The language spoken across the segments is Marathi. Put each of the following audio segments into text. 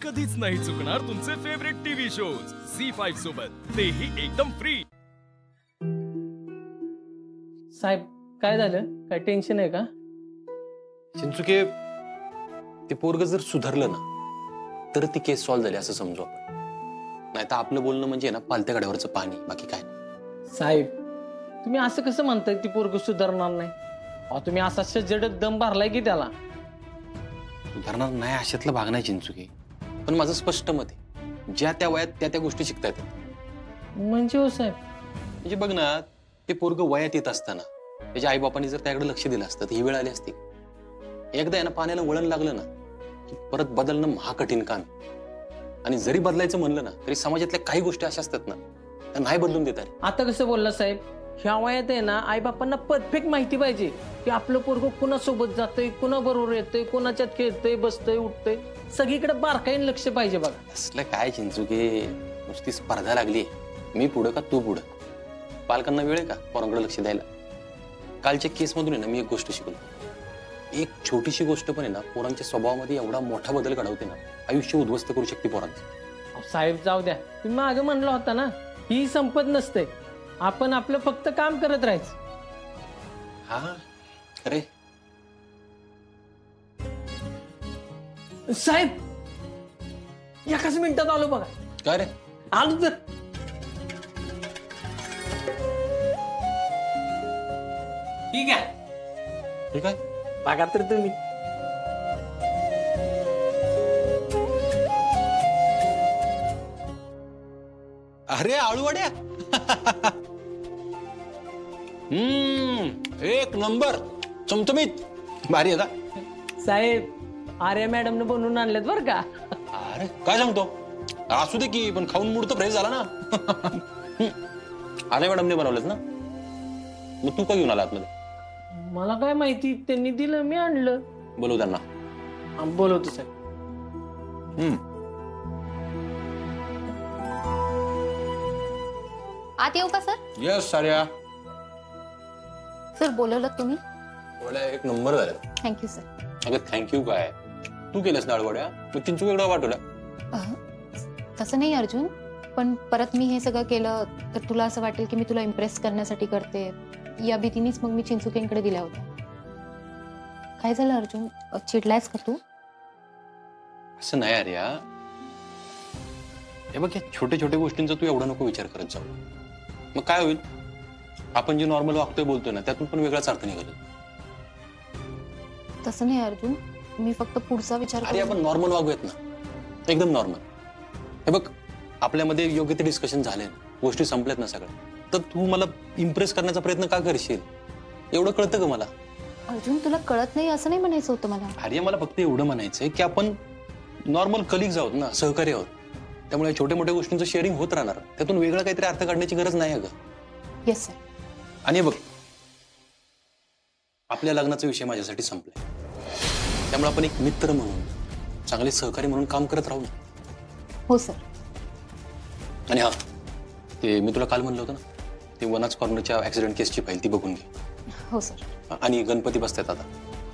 कधीच नाही चुकणार तुमचे फेवरेट टीव्ही शोज झी5 सोबत, तेही एकदम फ्री। साहेब काय झालं? काय टेन्शन आहे का? चिंचुके, ते पोरग जर सुधारलं ना तर ती केस सॉल्व्ह झाली असं समजू आपण। नाही तर आपलं बोलणं म्हणजे ना पालत्या गाड्यावरचं पाणी, बाकी काय नाही। साहेब तुम्ही असं कसं म्हणताय ती पोरग सुधारणार नाही? अहो तुम्ही असा सज्जडत दम भरलाय की त्याला। सुधारणार नाही अशातला भाग नाही चिंचुके, पण माझं स्पष्ट मत आहे ज्या त्या वयात त्या त्या गोष्टी शिकता येतात। म्हणजे हो साहेब? म्हणजे बघ ना, ते पोरग वयात येत असताना त्याच्या आईबापांनी जर त्याकडे लक्ष दिलं असतं तर ही वेळ आली असती। एकदा ना पाण्याला वळण लागलं ना की परत बदलणं महाकठीण काम आहे। आणि जरी बदलायचं म्हणलं ना तरी समाजातल्या काही गोष्टी अशा असतात ना त्या नाही बदलून देतात। आता कसं बोलला साहेब? ह्या वयात आहे ना आई बापांना परफेक्ट माहिती पाहिजे की आपलं पोरग कुणासोबत जातंय, कुणाबरोबर येतंय, कुणाच्यात खेळतंय, बसतंय, उठतंय, सगळीकडे बारकाईने लक्ष पाहिजे बघा। असलं काय चिंचुके, नुसती स्पर्धा लागली, मी पुढं का तू पुढं? पालकांना वेळ आहे का पोरांकडे लक्ष द्यायला? कालच्या केसमधून आहे ना मी एक गोष्ट शिकलो। एक छोटीशी गोष्ट पण आहे ना पोरांच्या स्वभावामध्ये एवढा मोठा बदल घडवते ना, आयुष्य उद्ध्वस्त करू शकते पोरांचं। साहेब जाऊ द्या, तुम्ही मागे म्हणला होता ना ही संपत नसते, आपण आपलं फक्त काम करत राहायचं। हा अरे साहेब एकाच मिनिटात आलो बघा। काय रे? आलो तर ठीक आहे, ठीक आहे, बघा तर तुम्ही। अरे आळूवड्या एक नंबर, चमचमीत, भारी आहे का? साहेब आर्या मॅडम ने बनवून आणलेत बर का। अरे काय सांगतो, असू दे की, पण खाऊन मूड तर फ्रेश झाला ना। आर्या मॅडमने बनवलेत ना, मग तू का घेऊन आला आतमध्ये? मला काय माहिती, त्यांनी दिलं मी आणलं। बोलू त्यांना। बोलवतो साहेब। आत येऊ का सर? यस सार्या। सर बोलवलं तुम्ही? वड्या एक नंबर झाल्या। Thank you sir. अगं थँक्यू काय, तू केलंस डाळ वड्या, मग चिंचू वेगळं वाटवलं। तसं नाही अर्जुन, पण परत मी हे सगळं केलं तर तुला असं वाटेल की मी तुला इम्प्रेस करण्यासाठी करते, या भीतीनेच मग मी चिंचुकेंकडे दिल्या होत्या। काय झालं अर्जुन, चिडलायस का तू? असं नाही आर्या, हे बघ या छोट्या छोट्या गोष्टींचा तू एवढा नको विचार करत जाऊ। मग काय होईल, आपण जे नॉर्मल वागतोय बोलतोय ना त्यातून पण वेगळाच अर्थ निघाल। तसं नाही अर्जुन, मी फक्त पुढचा विचार अरे आपण नॉर्मल वागूयात ना, एकदम नॉर्मल। हे बघ आपल्यामध्ये योग्य ते डिस्कशन झाले, गोष्टी संपल्यात ना सगळ्या, तर तू मला इम्प्रेस करण्याचा प्रयत्न का करशील? एवढं कळतं का मला? अर्जुन तुला कळत नाही असं नाही म्हणायचं होतं मला। अरे मला फक्त एवढं म्हणायचंय की आपण नॉर्मल कलिग्स आहोत ना, सहकारी आहोत, त्यामुळे छोट्या मोठ्या गोष्टींचं शेअरिंग होत राहणार, त्यातून वेगळं काहीतरी अर्थ काढण्याची गरज नाही अगं। Yes sir. आणि बघ आपल्या लग्नाचा विषय माझ्यासाठी संपलाय, त्यामुळे आपण एक मित्र म्हणून, चांगले सहकारी म्हणून काम करत राहू ना। हो सर। आणि हा, ते मी तुला काल म्हणलं होतं ना, ते वनाज कॉर्नरच्या ऍक्सिडेंट केसची फाईल ती बघून घे। हो सर। आणि गणपती बसतात आता,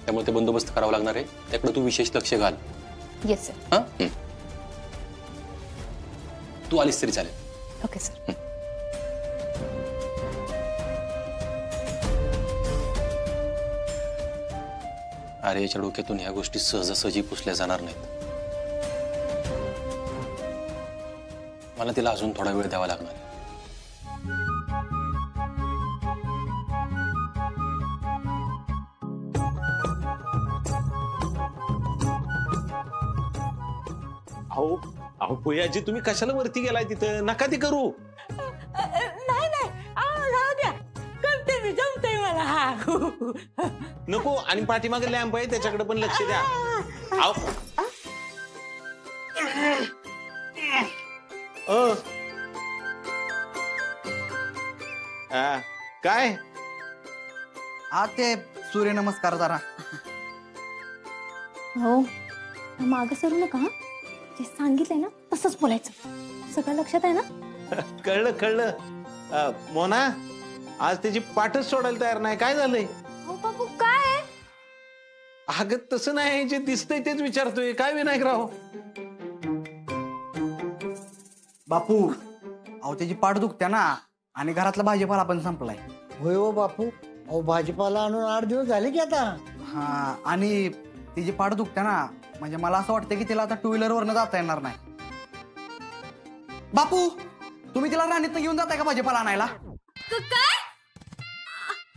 त्यामुळे ते बंदोबस्त करावा लागणार आहे, त्याकडे तू विशेष लक्ष घाल। Yes sir. हा तू आलीस तरी चालेल। Okay sir. अरे याच्या डोक्यातून ह्या गोष्टी सहजासहजी पुसल्या जाणार नाहीत, मला तिला अजून थोडा वेळ द्यावा लागणार आहे। अहो अहो भुयाजी, तुम्ही कशाला वरती गेलाय? तिथं नका ते करू। नाही नाही, राहू द्या, करते मी, जमतंय मला। हा नको, आणि पाठीमागे लॅम्प आहे त्याच्याकडे पण लक्ष द्या। अहो काय? हा ते सूर्यनमस्कार जरा। हो मागं सरू नका, जे सांगितलंय ना तसंच बोलायचं, सगळं लक्षात आहे ना? कळलं कळलं। मोना आज त्याची पाठच सोडायला तयार नाही, काय झालंय? हो बाबू काय? अगं तसं नाही, जे दिसतंय तेच विचारतोय, काय विनायकराव? बापू अहो त्याची पाठ दुखत्या ना आणि घरातला भाजीपाला पण संपलाय. होय हो बापू, अहो भाजीपाला आणून 8 दिवस झाले की आता. हा आणि तिची पाठ दुखत्या ना म्हणजे मला असं वाटतं की तिला आता 2 व्हीलर वरनं जाता येणार नाही. बापू तुम्ही तिला राणीतनं घेऊन जाताय का भाजीपाला आणायला? काय?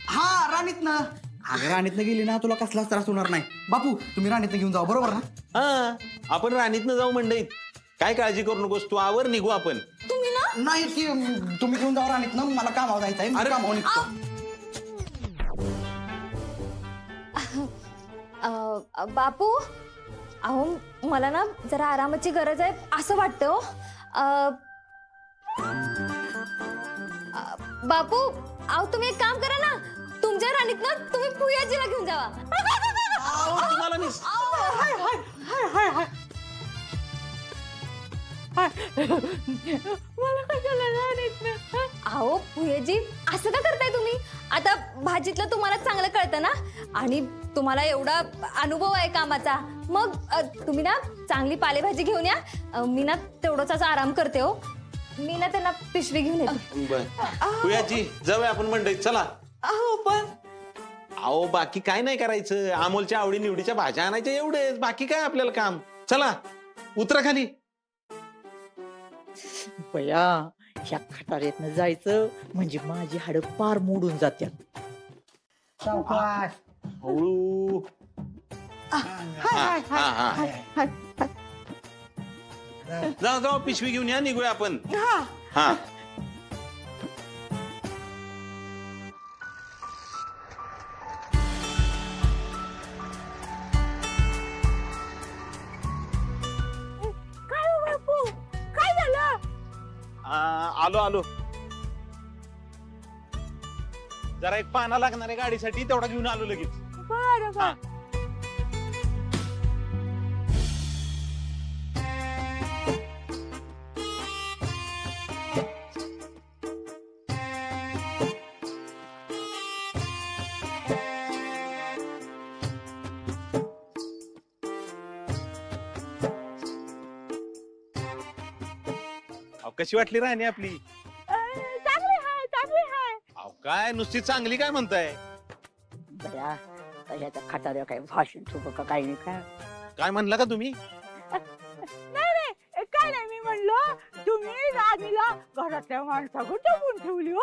हा राणीतनं. अगं राणीतनं गेली ना तुला कसलाच त्रास होणार नाही. बापू तुम्ही राणीतनं घेऊन जाऊ बरोबर ना? हा आपण राणीतनं जाऊ मंडईत. काय काळजी करू नकोस तू, आवर निघू आपण. तुम्ही ना नाही की तुम्ही घेऊन जाऊ राणीतनं, मला कामावर जायचंय. अरे, कामावर निघतो. बापू अहो मला ना जरा आरामाची गरज आहे असं वाटतं हो. बापू अहो तुम्ही एक काम करा ना, तुमच्या राणीत ना तुम्ही पूयाजीला घेऊन जावा. तुम्हाला मी मला कशाला राणीत ना? अहो पूयाजी असं का करताय तुम्ही? आता भाजीतलं तुम्हाला चांगलं कळतं ना आणि तुम्हाला एवढा अनुभव आहे कामाचा. मग तुम्ही ना चांगली पालेभाजी घेऊन या. मी ना तेवढंच असा आराम करते हो. मी ना त्यांना पिशवी घेऊन येते. पुयाजी जाऊया आपण मंडईत चला. अहो पण अहो बाकी काय नाही करायचं, अमोलच्या आवडी निवडीच्या भाज्या आणायच्या एवढेच, बाकी काय आपल्याला काम. चला उतरा खाली. बया ह्या खटाऱ्यातनं जायचं म्हणजे माझी हाड पार मोडून जात्यात. सावकाश. हळू. जाऊ जाऊ पिशवी घेऊन या, निघूया आपण. हा काय हो बापू, काय झालं? आलो आलो. जरा एक पाना लागणार आहे गाडीसाठी, तेवढा घेऊन आलो लगेच. बरं बरं. कशी वाटली राणी आपली? चांगली हाय चांगली हाय. अहो काय नुसती चांगली काय म्हणताय? बया ह्याच्या खटाऱ्या काय भाषण ठोक का काही नाही काय? काय म्हणला का तुम्ही? नाही रे काय नाही, मी म्हणलो तुम्ही राणीला घरातल्या माणसाकडे जपून ठेवली हो.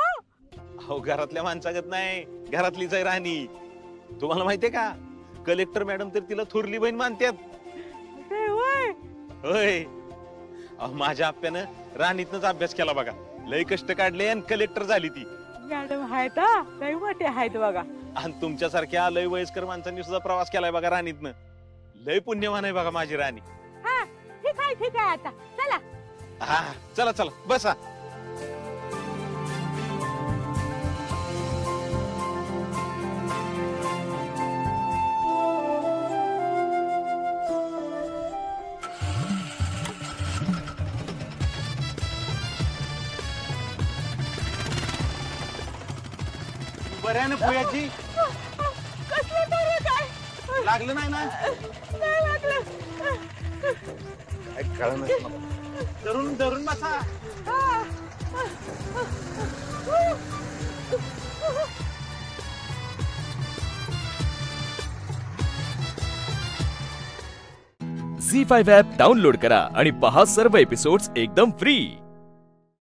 अहो घरातल्या माणसागत नाही, घरातलीच आहे राणी. तुम्हाला माहितीये का, कलेक्टर मॅडम तर तिला थोरली बहीण मानतात. होय. अहो माझ्या आप्यानं राणीतनच अभ्यास केला बघा, लय कष्ट काढले आणि कलेक्टर झाली ती. मॅडम आहेत लय मोठे आहेत बघा. आणि तुमच्यासारख्या लय वयस्कर माणसांनी सुद्धा प्रवास केलाय बघा राणीतनं. लय पुण्यवान आहे बघा माझी राणी. हा ठीक आहे आता चला. हा चला चला बसा. बरं ना पुयाची? कसलं बरं काय? लागलं नाही ना? नाही लागलं. काय कळलं. धरून धरून बसा. झी5 ॲप डाउनलोड करा आणि पहा सर्व एपिसोड्स एकदम फ्री.